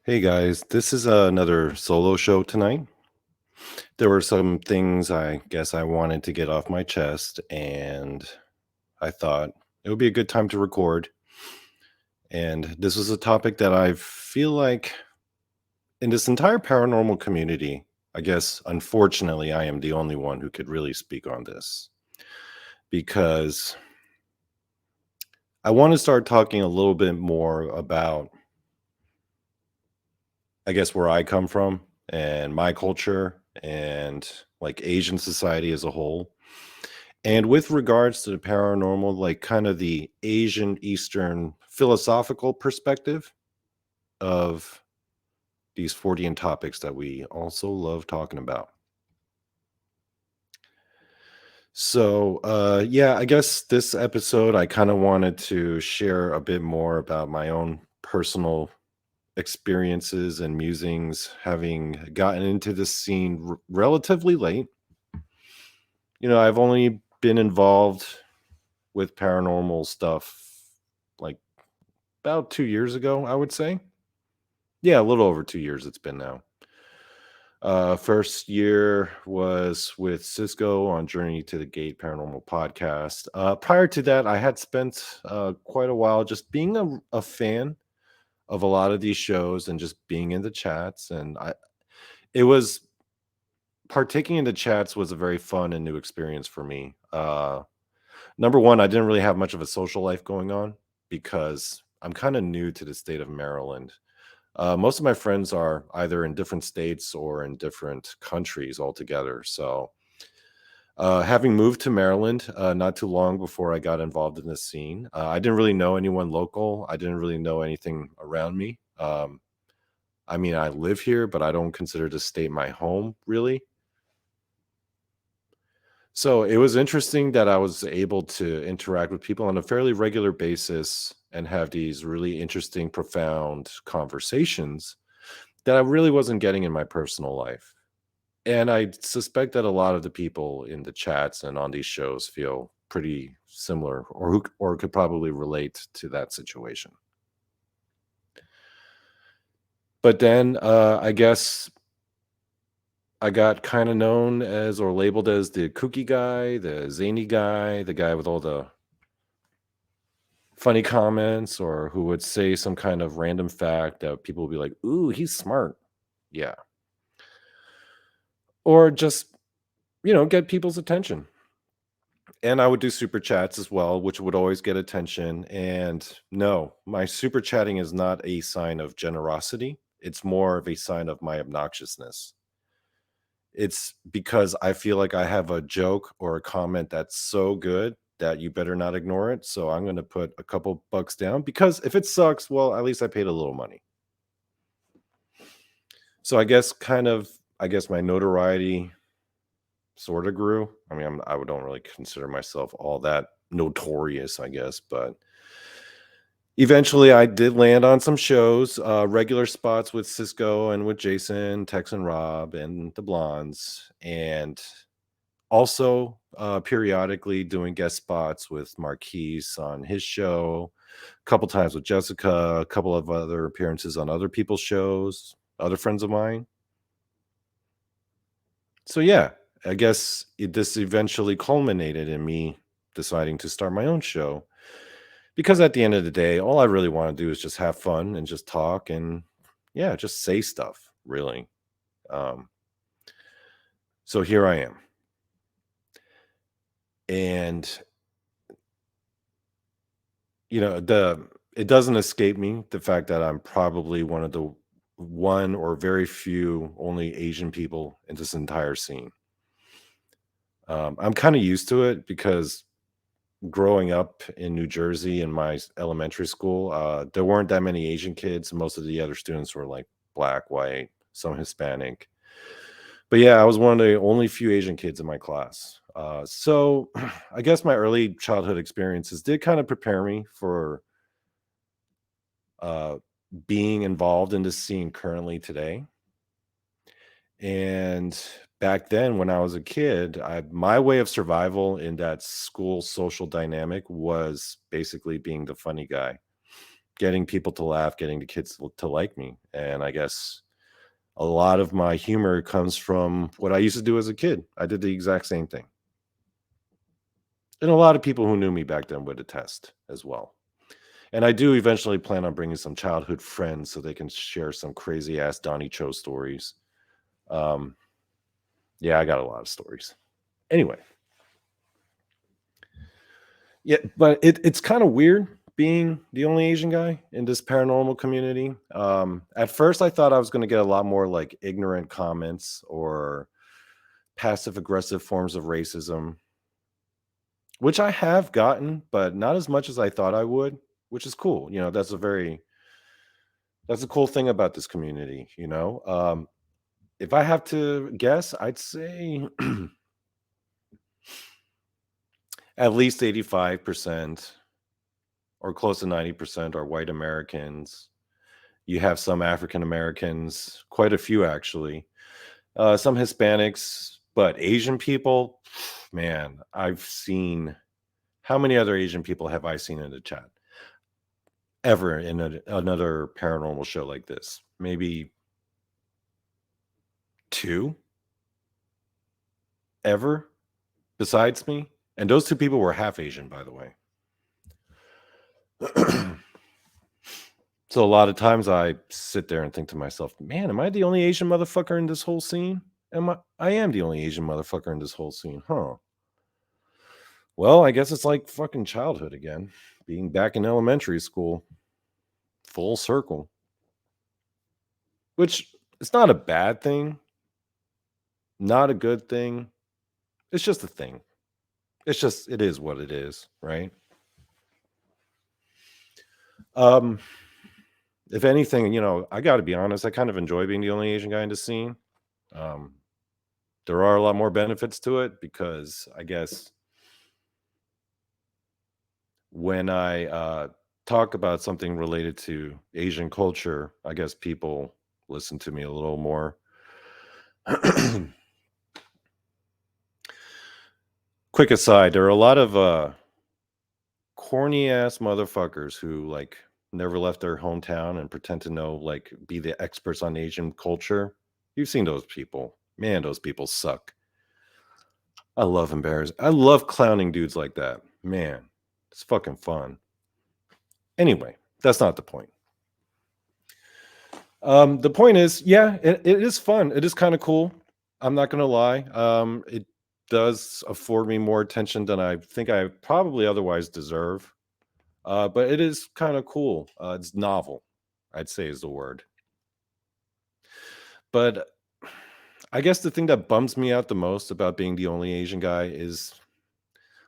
Hey guys, this is another solo show tonight. There were some things I guess I wanted to get off my chest, and I thought it would be a good time to record. And this was a topic that I feel like in this entire paranormal community, I guess unfortunately I am the only one who could really speak on this because I want to start talking a little bit more about, I guess, where I come from and my culture and like Asian society as a whole. And with regards to the paranormal, like kind of the Asian Eastern philosophical perspective of these Fortean topics that we also love talking about. So, yeah, I guess this episode, I kind of wanted to share a bit more about my own personal experiences and musings, having gotten into this scene relatively late. I've only been involved with paranormal stuff like about 2 years ago, I would say. Yeah, a little over 2 years it's been now. First year was with Cisco on Journey to the Gate Paranormal Podcast. Prior to that, I had spent quite a while just being a fan of a lot of these shows and just being in the chats. And it was partaking in the chats was a very fun and new experience for me. Number one, I didn't really have much of a social life going on because I'm kind of new to the state of Maryland. Most of my friends are either in different states or in different countries altogether. So, having moved to Maryland not too long before I got involved in this scene, I didn't really know anyone local. I didn't really know anything around me. I mean, I live here, but I don't consider the state my home, really. So it was interesting that I was able to interact with people on a fairly regular basis and have these really interesting, profound conversations that I really wasn't getting in my personal life. And I suspect that a lot of the people in the chats and on these shows feel pretty similar or could probably relate to that situation. But then I guess I got kind of known as or labeled as the kooky guy, the zany guy, the guy with all the funny comments or who would say some kind of random fact that people would be like, "Ooh, he's smart." Yeah. Or just, get people's attention. And I would do super chats as well, which would always get attention. And no, my super chatting is not a sign of generosity. It's more of a sign of my obnoxiousness. It's because I feel like I have a joke or a comment that's so good that you better not ignore it. So I'm going to put a couple bucks down because if it sucks, well, at least I paid a little money. So I guess my notoriety sort of grew. I mean, don't really consider myself all that notorious, I guess, but eventually I did land on some shows, regular spots with Cisco and with Jason, Tex and Rob and the Blondes, and also periodically doing guest spots with Marquise on his show, a couple times with Jessica, a couple of other appearances on other people's shows, other friends of mine. So yeah, I guess this eventually culminated in me deciding to start my own show because at the end of the day, all I really want to do is just have fun and just talk and yeah, just say stuff. Really. Um, so here I am, and the it doesn't escape me the fact that I'm probably one of the one or very few only Asian people in this entire scene. I'm kind of used to it because growing up in New Jersey in my elementary school, there weren't that many Asian kids. Most of the other students were like black, white, some Hispanic. But yeah, I was one of the only few Asian kids in my class. So I guess my early childhood experiences did kind of prepare me for uh, being involved in this scene currently today. And back then, when I was a kid, my way of survival in that school social dynamic was basically being the funny guy. getting people to laugh, getting the kids to like me. And I guess a lot of my humor comes from what I used to do as a kid. I did the exact same thing. And a lot of people who knew me back then would attest as well. And I do eventually plan on bringing some childhood friends so they can share some crazy ass Donny Cho stories. Um, yeah, I got a lot of stories. Anyway, yeah, but it's kind of weird being the only Asian guy in this paranormal community. At first, I thought I was going to get a lot more like ignorant comments or passive aggressive forms of racism, which I have gotten, but not as much as I thought I would, which is cool. That's a cool thing about this community. If I have to guess, I'd say at least 85% or close to 90% are white Americans. You have some African Americans, quite a few actually, some Hispanics, but Asian people, man, I've seen how many other Asian people have I seen in the chat ever in another paranormal show like this? Maybe two ever besides me. And those two people were half Asian, by the way. So a lot of times I sit there and think to myself, man, am I the only Asian motherfucker in this whole scene? I am the only Asian motherfucker in this whole scene, huh? Well, I guess it's like fucking childhood again, being back in elementary school, full circle. Which it's not a bad thing, not a good thing. It's just a thing. It is what it is, right? Um, if anything, I got to be honest, I kind of enjoy being the only Asian guy in the scene. Um, there are a lot more benefits to it because I guess when I talk about something related to Asian culture, I guess people listen to me a little more. Quick aside, there are a lot of corny ass motherfuckers who like never left their hometown and pretend to know, like, be the experts on Asian culture. You've seen those people. Man, those people suck. I love embarrassing. I love clowning dudes like that. Man, it's fucking fun. Anyway, that's not the point. The point is, yeah, it is fun. It is kind of cool. I'm not gonna lie. It does afford me more attention than I think I probably otherwise deserve. But it is kind of cool. It's novel, I'd say is the word. But I guess the thing that bums me out the most about being the only Asian guy is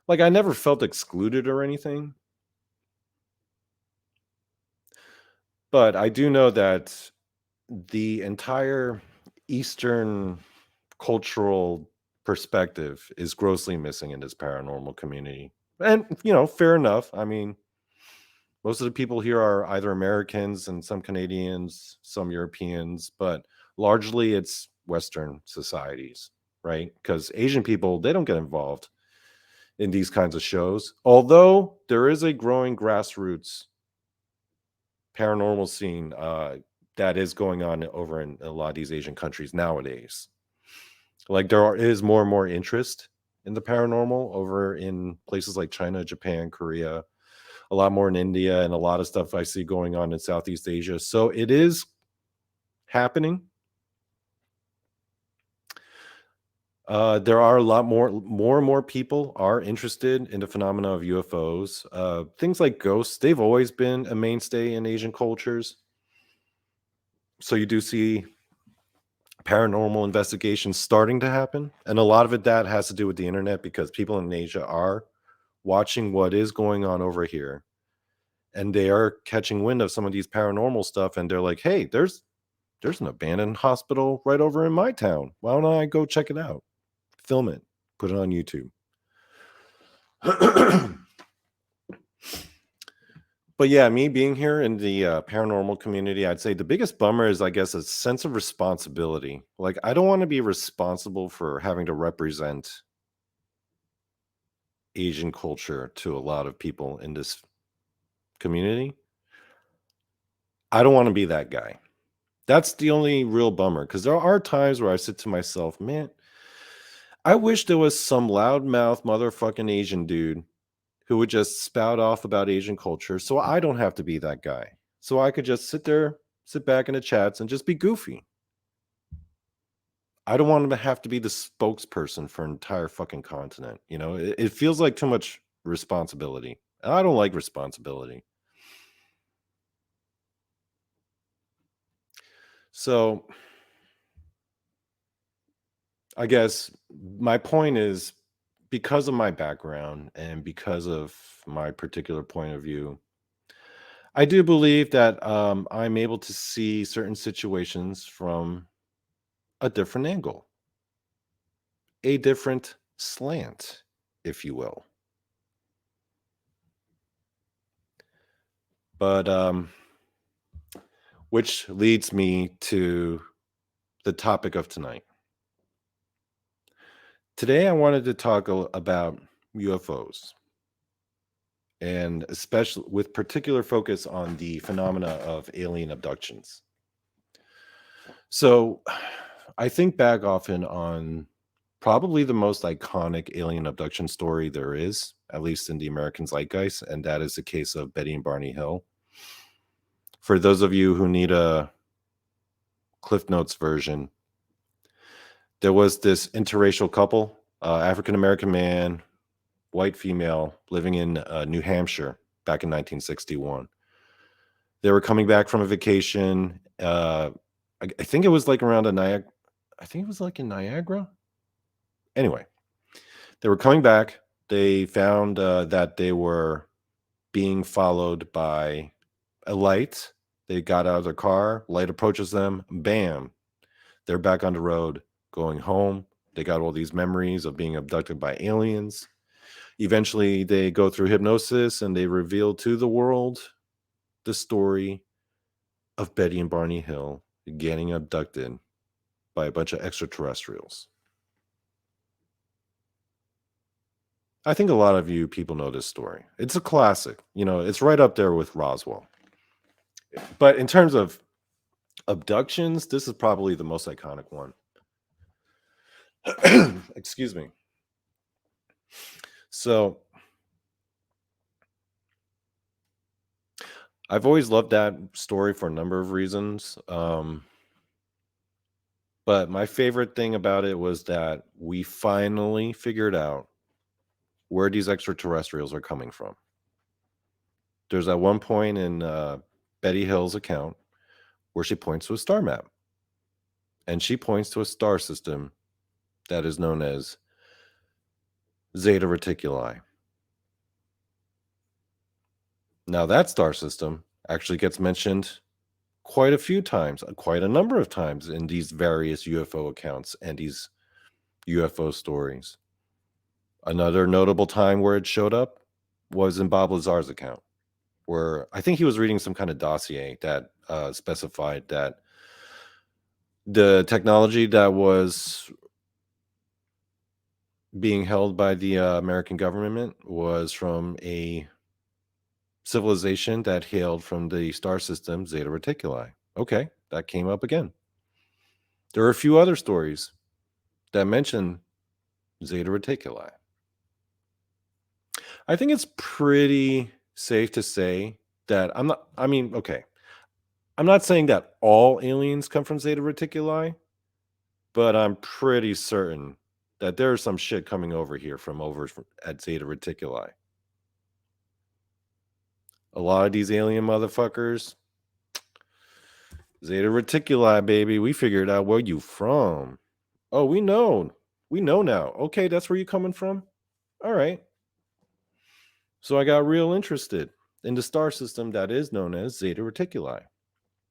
like I never felt excluded or anything. But I do know that the entire Eastern cultural perspective is grossly missing in this paranormal community. And, fair enough. I mean, most of the people here are either Americans and some Canadians, some Europeans, but largely it's Western societies, right? Because Asian people, they don't get involved in these kinds of shows. Although there is a growing grassroots paranormal scene that is going on over in a lot of these Asian countries nowadays. Like is more and more interest in the paranormal over in places like China, Japan, Korea, a lot more in India, and a lot of stuff I see going on in Southeast Asia. So it is happening. There are a lot more and more people are interested in the phenomena of UFOs. Things like ghosts, they've always been a mainstay in Asian cultures. So you do see paranormal investigations starting to happen. And a lot of it that has to do with the internet because people in Asia are watching what is going on over here. And they are catching wind of some of these paranormal stuff. And they're like, hey, there's an abandoned hospital right over in my town. Why don't I go check it out? Film it, put it on YouTube. But yeah, me being here in the paranormal community, I'd say the biggest bummer is, I guess, a sense of responsibility. Like, I don't want to be responsible for having to represent Asian culture to a lot of people in this community. I don't want to be that guy. That's the only real bummer because there are times where I sit to myself, man, I wish there was some loudmouth motherfucking Asian dude who would just spout off about Asian culture so I don't have to be that guy. So I could just sit back in the chats and just be goofy. I don't want to have to be the spokesperson for an entire fucking continent. It feels like too much responsibility. And I don't like responsibility. So I guess my point is because of my background and because of my particular point of view, I do believe that I'm able to see certain situations from a different angle, a different slant, if you will. But which leads me to the topic of tonight. Today, I wanted to talk about UFOs, and especially with particular focus on the phenomena of alien abductions. So, I think back often on probably the most iconic alien abduction story there is, at least in the American zeitgeist, and that is the case of Betty and Barney Hill. For those of you who need a Cliff Notes version, there was this interracial couple, African American man, white female, living in New Hampshire back in 1961. They were coming back from a vacation. I think it was like around a Niagara. I think it was like in Niagara. Anyway, they were coming back. They found that they were being followed by a light. They got out of their car. Light approaches them. Bam. They're back on the road going home. They got all these memories of being abducted by aliens. Eventually, they go through hypnosis and they reveal to the world the story of Betty and Barney Hill getting abducted by a bunch of extraterrestrials. I think a lot of you people know this story. It's a classic. It's right up there with Roswell. But in terms of abductions, this is probably the most iconic one. Excuse me. So I've always loved that story for a number of reasons. But my favorite thing about it was that we finally figured out where these extraterrestrials are coming from. There's at one point in Betty Hill's account where she points to a star map. And she points to a star system that is known as Zeta Reticuli. Now, that star system actually gets mentioned quite a few times, quite a number of times in these various UFO accounts and these UFO stories. Another notable time where it showed up was in Bob Lazar's account, where I think he was reading some kind of dossier that specified that the technology that was being held by the American government was from a civilization that hailed from the star system Zeta Reticuli. Okay, that came up again. There are a few other stories that mention Zeta Reticuli. I think it's pretty safe to say that I'm not saying that all aliens come from Zeta Reticuli, but I'm pretty certain that there's some shit coming over here from at Zeta Reticuli. A lot of these alien motherfuckers, Zeta Reticuli, baby. We figured out where you from. Oh, we know. We know now. Okay, that's where you coming from? All right. So I got real interested in the star system that is known as Zeta Reticuli.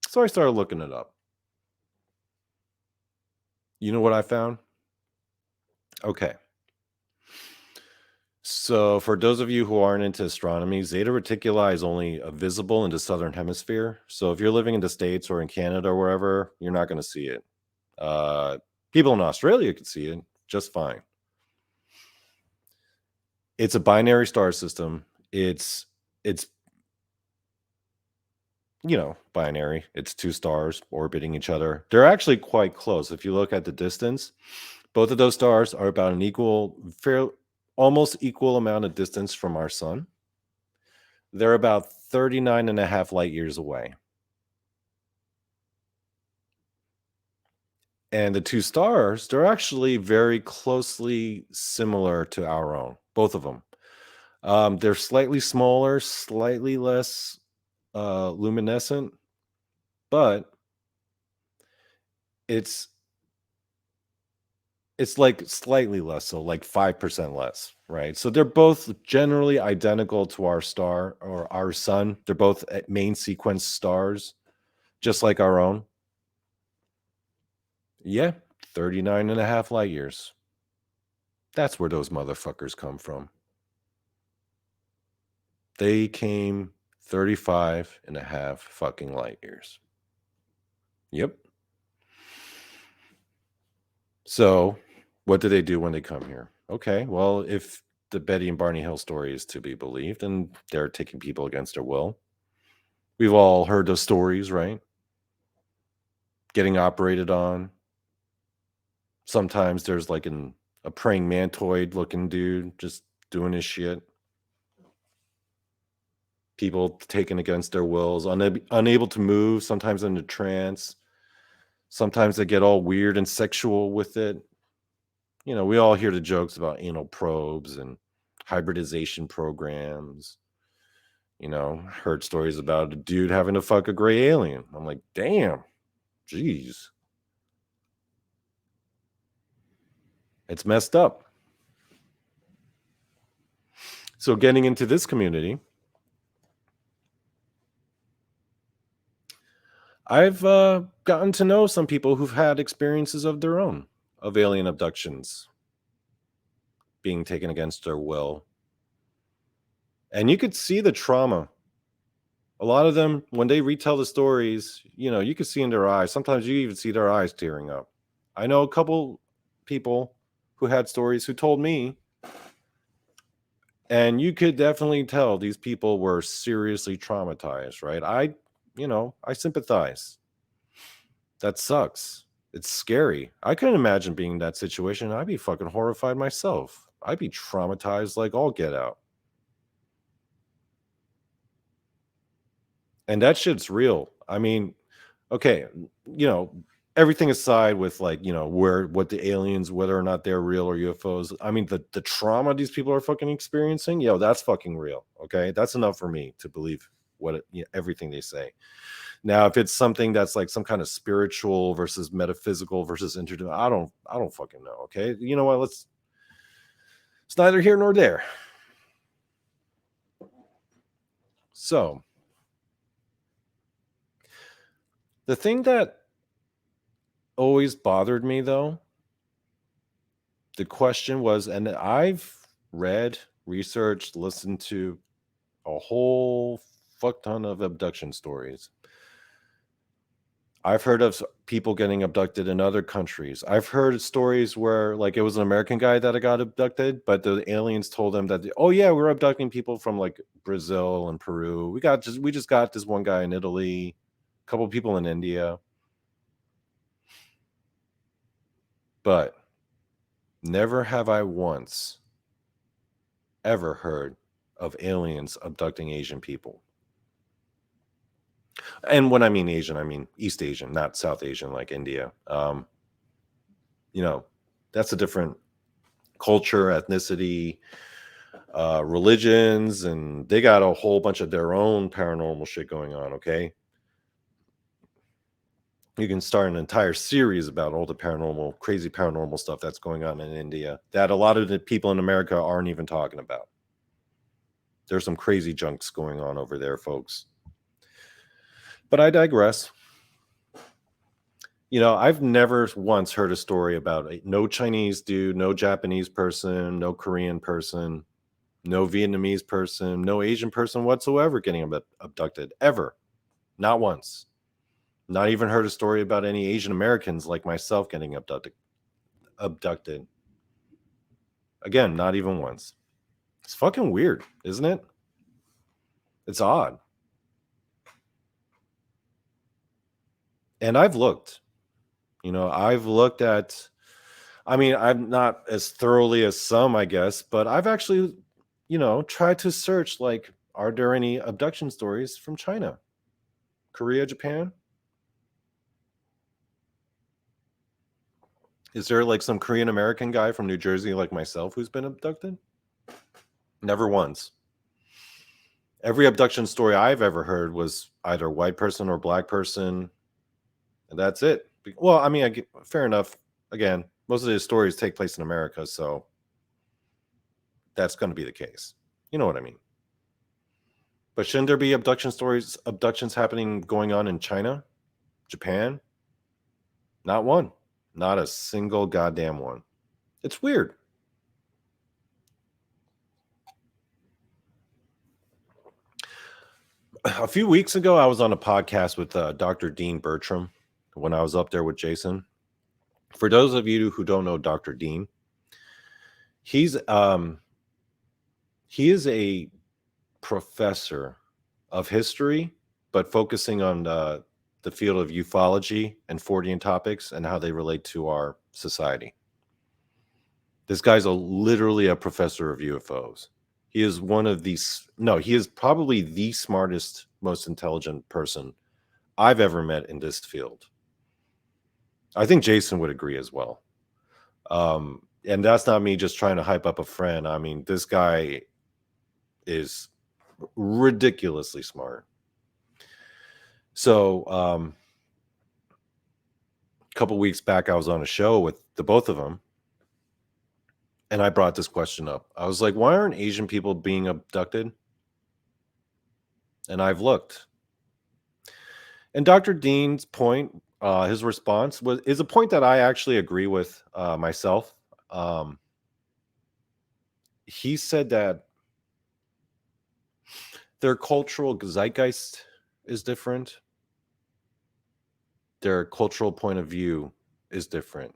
So I started looking it up. You know what I found? Okay. So for those of you who aren't into astronomy, Zeta Reticuli is only visible in the southern hemisphere. So if you're living in the States or in Canada or wherever, you're not going to see it. People in Australia could see it just fine. It's a binary star system. It's binary. It's two stars orbiting each other. They're actually quite close. If you look at the distance, both of those stars are about almost equal amount of distance from our sun. They're about 39 and a half light years away. And the two stars, they're actually very closely similar to our own, both of them. They're slightly smaller, slightly less luminescent, but it's it's like slightly less, so like 5% less, right? So they're both generally identical to our star or our sun. They're both main sequence stars, just like our own. Yeah, 39 and a half light years. That's where those motherfuckers come from. They came 35 and a half fucking light years. Yep. So, what do they do when they come here? Okay, well, if the Betty and Barney Hill story is to be believed, and they're taking people against their will, we've all heard those stories, right? Getting operated on. Sometimes there's like a praying mantoid looking dude just doing his shit. People taken against their wills, unable to move, sometimes in a trance. Sometimes they get all weird and sexual with it. We all hear the jokes about anal probes and hybridization programs. Heard stories about a dude having to fuck a gray alien. I'm like, damn, jeez. It's messed up. So getting into this community, I've gotten to know some people who've had experiences of their own of alien abductions, being taken against their will. And you could see the trauma. A lot of them, when they retell the stories, you could see in their eyes. Sometimes you even see their eyes tearing up. I know a couple people who had stories who told me, and you could definitely tell these people were seriously traumatized, right? I sympathize. That sucks. It's scary. I couldn't imagine being in that situation. I'd be fucking horrified myself. I'd be traumatized like all get out. And that shit's real. I mean, okay, everything aside with like, what the aliens, whether or not they're real or UFOs. I mean, the trauma these people are fucking experiencing, that's fucking real. Okay. That's enough for me to believe everything they say. Now, if it's something that's like some kind of spiritual versus metaphysical versus interdimensional, I don't fucking know. Okay. You know what? It's neither here nor there. So the thing that always bothered me though, the question was, and I've read, researched, listened to a whole fuck ton of abduction stories. I've heard of people getting abducted in other countries. I've heard stories where like it was an American guy that got abducted, but the aliens told him that, oh yeah, we're abducting people from like Brazil and Peru. We just got this one guy in Italy, a couple people in India. But never have I once ever heard of aliens abducting Asian people. And when I mean Asian, I mean East Asian, not South Asian like India. That's a different culture, ethnicity, religions, and they got a whole bunch of their own paranormal shit going on. Okay. You can start an entire series about all the crazy paranormal stuff that's going on in India that a lot of the people in America aren't even talking about. There's some crazy junks going on over there, folks. But I digress. I've never once heard a story about no Chinese dude, no Japanese person, no Korean person, no Vietnamese person, no Asian person whatsoever getting abducted, ever. Not once. Not even heard a story about any Asian Americans like myself getting abducted. Again, not even once. It's fucking weird, isn't it? It's odd. And I've looked, I've looked at, I mean, I'm not as thoroughly as some, I guess, but I've actually, tried to search, like, are there any abduction stories from China, Korea, Japan? Is there like some Korean American guy from New Jersey like myself who's been abducted? Never once. Every abduction story I've ever heard was either white person or black person, and that's it. Well, I mean, fair enough. Again, most of these stories take place in America, so that's going to be the case. You know what I mean? But shouldn't there be abductions happening going on in China, Japan? Not one. Not a single goddamn one. It's weird. A few weeks ago, I was on a podcast with Dr. Dean Bertram when I was up there with Jason. For those of you who don't know Dr. Dean, he's he is a professor of history, but focusing on the field of ufology and Fortean topics and how they relate to our society. This guy's literally a professor of UFOs. He is one of these. No, he is probably the smartest, most intelligent person I've ever met in this field. I think Jason would agree as well. And that's not me just trying to hype up a friend. I mean, this guy is ridiculously smart. So, a couple weeks back, I was on a show with the both of them, and I brought this question up. I was like, "Why aren't Asian people being abducted?" And I've looked, and Dr. Dean's point, his response is a point that I actually agree with myself. Um, he said that their cultural zeitgeist is different. Their cultural point of view is different.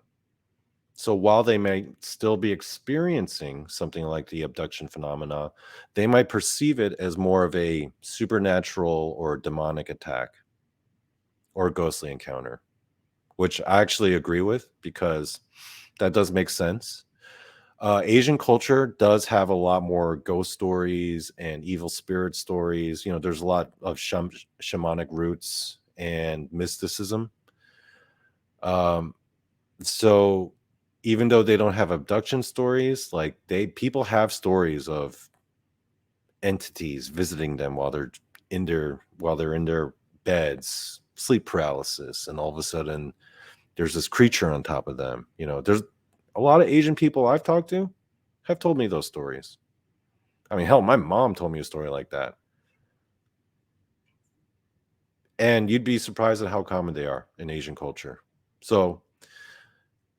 So while they may still be experiencing something like the abduction phenomena, they might perceive it as more of a supernatural or demonic attack or a ghostly encounter, which I actually agree with because that does make sense. Asian culture does have a lot more ghost stories and evil spirit stories. There's a lot of shamanic roots and mysticism. So even though they don't have abduction stories, like people have stories of entities visiting them while they're in their beds, sleep paralysis, and all of a sudden there's this creature on top of them. There's a lot of Asian people I've talked to have told me those stories. I mean, hell, my mom told me a story like that. And you'd be surprised at how common they are in Asian culture. So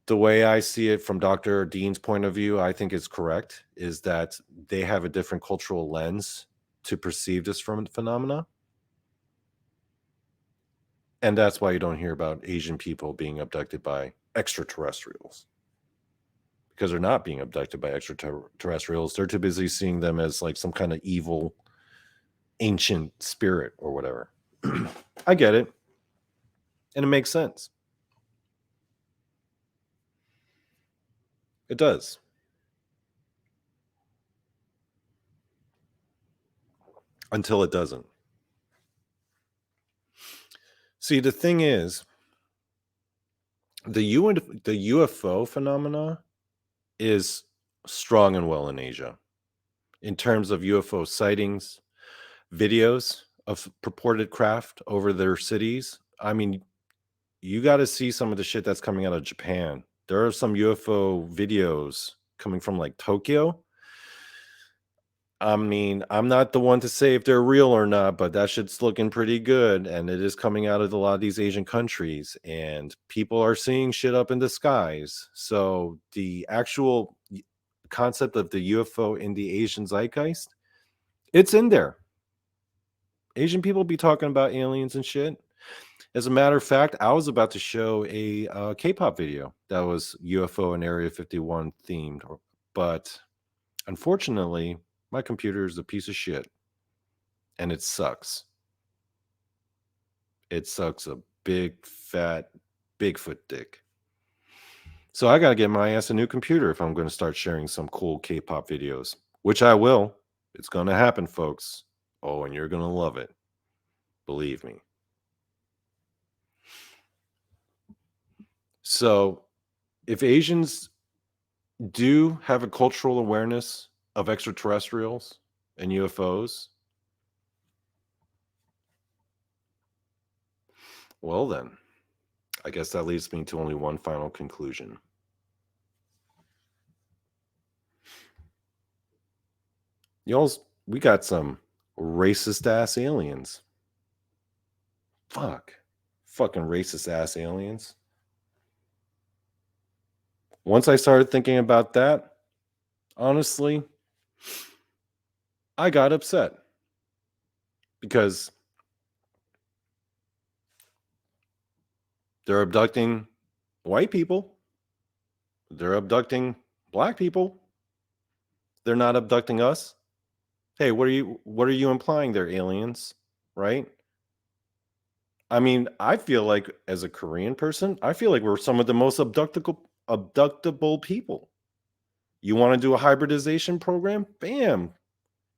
the way I see it from Dr. Dean's point of view, I think is correct, is that they have a different cultural lens to perceive this phenomena. And that's why you don't hear about Asian people being abducted by extraterrestrials. Because they're not being abducted by extraterrestrials. They're too busy seeing them as like some kind of evil, ancient spirit or whatever. I get it. And it makes sense. It does. Until it doesn't. See, the thing is, the UFO phenomena is strong and well in Asia in terms of UFO sightings, videos of purported craft over their cities. I mean, you got to see some of the shit that's coming out of Japan. There are some UFO videos coming from like Tokyo. I mean, I'm not the one to say if they're real or not, but that shit's looking pretty good. And it is coming out of a lot of these Asian countries, and people are seeing shit up in the skies. So the actual concept of the UFO in the Asian zeitgeist, it's in there. Asian people be talking about aliens and shit. As a matter of fact, I was about to show a K-pop video that was UFO and Area 51 themed, but unfortunately, my computer is a piece of shit, and it sucks. It sucks a big, fat Bigfoot dick. So I got to get my ass a new computer if I'm going to start sharing some cool K-pop videos, which I will. It's going to happen, folks. Oh, and you're going to love it. Believe me. So if Asians do have a cultural awareness of extraterrestrials and UFOs, well then, I guess that leads me to only one final conclusion. Y'all's, we got some racist ass aliens. Fucking racist ass aliens. Once I started thinking about that, honestly, I got upset because they're abducting white people. They're abducting black people. They're not abducting us. Hey, what are you implying there, aliens? Right? I mean, I feel like as a Korean person, I feel like we're some of the most abductable people. You want to do a hybridization program? Bam.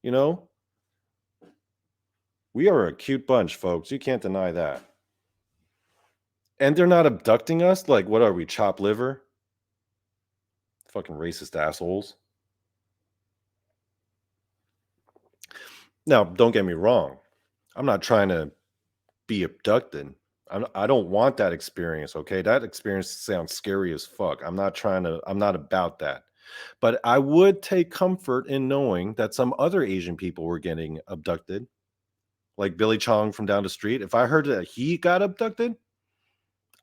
You know, we are a cute bunch, folks. You can't deny that. And they're not abducting us? Like, what are we, chopped liver? Fucking racist assholes. Now, don't get me wrong. I'm not trying to be abducted. I don't want that experience, okay? That experience sounds scary as fuck. I'm not about that. But I would take comfort in knowing that some other Asian people were getting abducted, like Billy Chong from down the street. If I heard that he got abducted,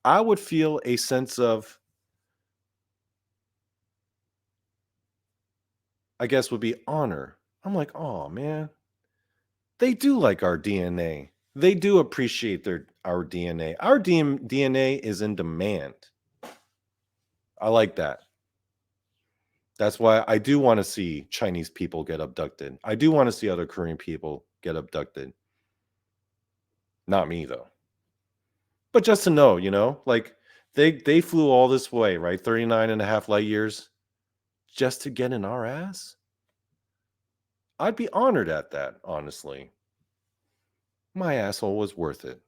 I would feel a sense of, I guess, would be honor. I'm like, oh man, they do like our DNA. They do appreciate our DNA. Our DNA is in demand. I like that. That's why I do want to see Chinese people get abducted. I do want to see other Korean people get abducted. Not me though. But just to know, like they flew all this way, right? 39 and a half light years just to get in our ass? I'd be honored at that, honestly. My asshole was worth it.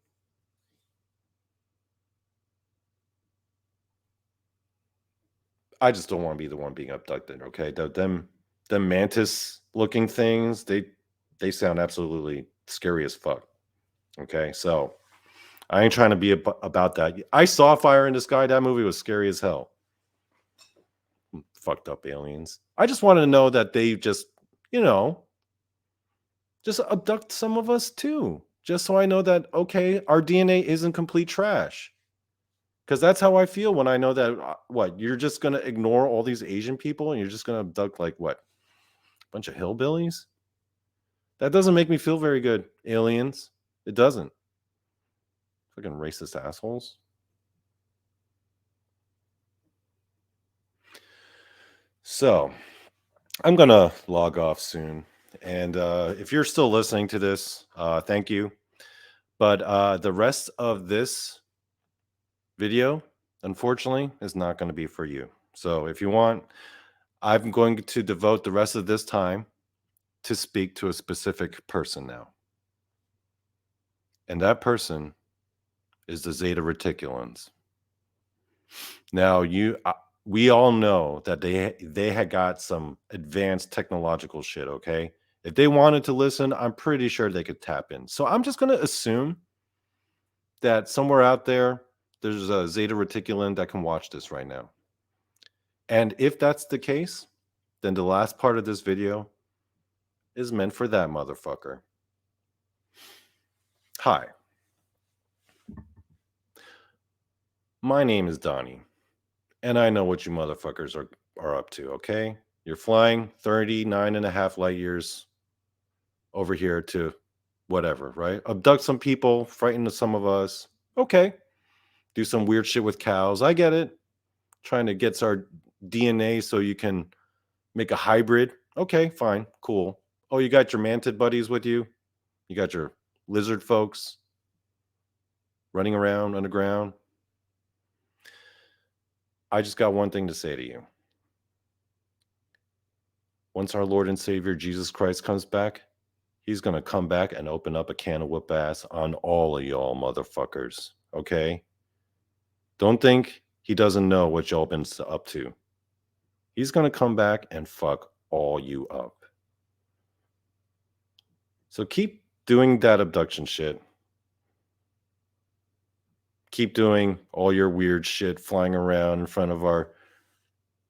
I just don't want to be the one being abducted, okay? Them mantis looking things, they sound absolutely scary as fuck. Okay? So, I ain't trying to be about that. I saw Fire in the Sky. That movie was scary as hell. Fucked up aliens. I just wanted to know that they you know, just abduct some of us too. Just so I know that, okay, our DNA isn't complete trash. Because that's how I feel when I know that, what, you're just going to ignore all these Asian people and you're just going to abduct, like, what, a bunch of hillbillies? That doesn't make me feel very good, aliens. It doesn't. Fucking racist assholes. So, I'm going to log off soon. And if you're still listening to this, thank you. But the rest of this video, unfortunately, is not going to be for you. So if you want, I'm going to devote the rest of this time to speak to a specific person now. And that person is the Zeta Reticulans. Now, we all know that they had got some advanced technological shit, okay? If they wanted to listen, I'm pretty sure they could tap in. So I'm just going to assume that somewhere out there's a Zeta Reticulan that can watch this right now. And if that's the case, then the last part of this video is meant for that motherfucker. Hi. My name is Donnie, and I know what you motherfuckers are up to, okay? You're flying 39 and a half light years over here to whatever, right? Abduct some people, frighten some of us. Okay. Do some weird shit with cows. I get it. Trying to get our DNA so you can make a hybrid. Okay, fine, cool. Oh, you got your mantid buddies with you? You got your lizard folks? running around underground. I just got one thing to say to you. Once our Lord and Savior Jesus Christ comes back, he's going to come back and open up a can of whoop ass on all of y'all motherfuckers. Okay? Don't think he doesn't know what y'all been up to. He's going to come back and fuck all you up. So keep doing that abduction shit. Keep doing all your weird shit flying around in front of our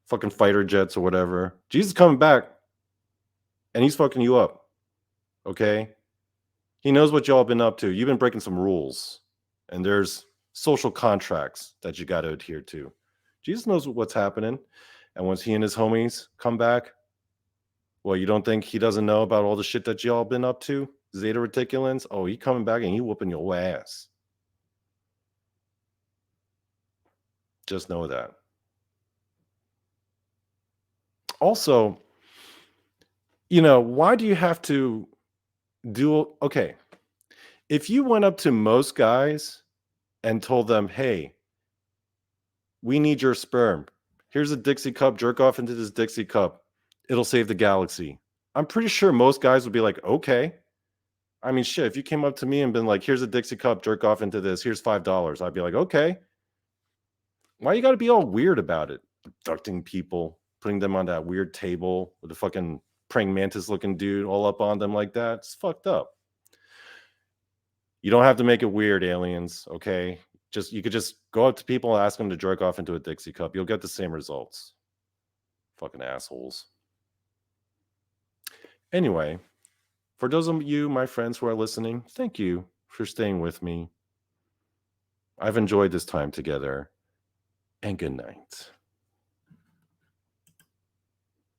fucking fighter jets or whatever. Jesus is coming back and he's fucking you up. Okay? He knows what y'all been up to. You've been breaking some rules. And there's social contracts that you got to adhere to. Jesus knows what's happening. And once he and his homies come back, well, you don't think he doesn't know about all the shit that y'all been up to? Zeta Reticulans? Oh, he coming back and he whooping your ass. Just know that. Also, why do you have to do... Okay, if you went up to most guys and told them, hey, we need your sperm. Here's a Dixie cup. Jerk off into this Dixie cup. It'll save the galaxy. I'm pretty sure most guys would be like, okay. I mean, shit, if you came up to me and been like, here's a Dixie cup, jerk off into this, here's $5, I'd be like, okay. Why you got to be all weird about it? Abducting people, putting them on that weird table with a fucking praying mantis looking dude all up on them like that. It's fucked up. You don't have to make it weird, aliens, okay? You could just go up to people and ask them to jerk off into a Dixie cup. You'll get the same results. Fucking assholes. Anyway, for those of you, my friends who are listening, thank you for staying with me. I've enjoyed this time together, and good night.